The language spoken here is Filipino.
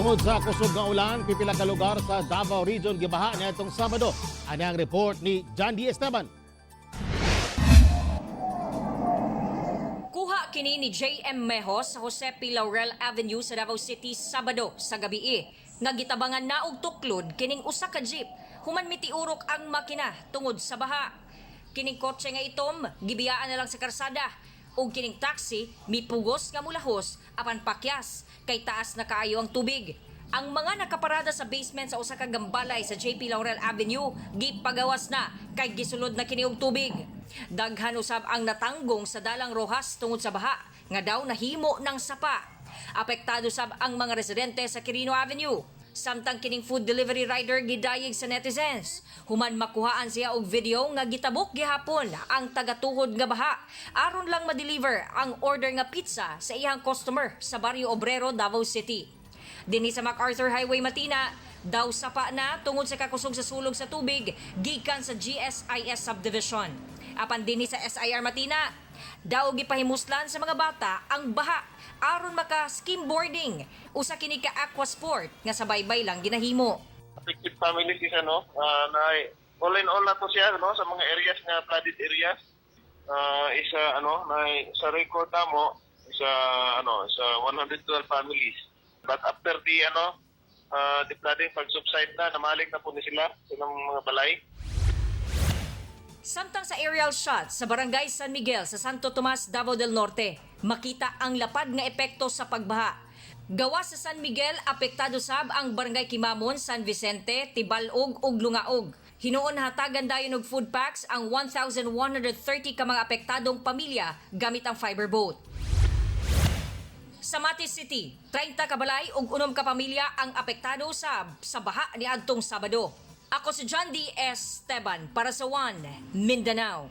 Tungod sa kusog nga ulan, pipila ka lugar sa Davao Region gibaha niadtong Sabado. Ani ang report ni John D. Esteban. Kuha kini ni J.M. Mejos sa Jose P. Laurel Avenue sa Davao City Sabado sa gabi. Nga gitabangan na og tuklod kining usa ka jeep human mitiurok ang makina tungod sa baha. Kining kotse nga itom gibiyaan na lang sa karsada ug kining taxi mipugos nga mulahos apan pakyas kay taas na kaayo ang tubig. Ang mga nakaparada sa basement sa usa ka gambalay sa J.P. Laurel Avenue gipagawas na kay gisulod na kini og tubig. Daghan usab ang natanggong sa Dalang Rojas tungod sa baha nga daw nahimo ng sapa. Apektado sab ang mga residente sa Quirino Avenue. Samtang kining food delivery rider gidayeg sa netizens. Human makuhaan siya og video nga gitabok gihapon ang tagatuhod nga baha aron lang ma-deliver ang order nga pizza sa iyang customer sa Barrio Obrero, Davao City. Dinhi sa MacArthur Highway Matina, daw sapa na tungod sa kakusog sa sulog sa tubig gikan sa GSIS subdivision. Apan dinhi sa SIR Matina, daw gipahimuslan sa mga bata ang baha aron maka skimboarding usa kini ka aquasport nga sa baybay lang ginahimo. Affected families is na all in all na to siya sa mga areas nga flooded areas. Sa record mo sa 112 families. But after the flooding pag subside na namalik na po ni sila ng mga balay. Samtang sa aerial shot sa Barangay San Miguel sa Santo Tomas, Davao del Norte, makita ang lapad nga epekto sa pagbaha. Gawa sa San Miguel, apektado sab ang Barangay Kimamon, San Vicente, Tibalog ug Lungaog. Hinuon hatagan dayon og food packs ang 1,130 ka mga apektadong pamilya gamit ang fiber boat. Sa Matis City, 30 ka balay ug 6 ka pamilya ang apektado sab sa baha niadtong Sabado. Ako si John D. Esteban para sa One Mindanao.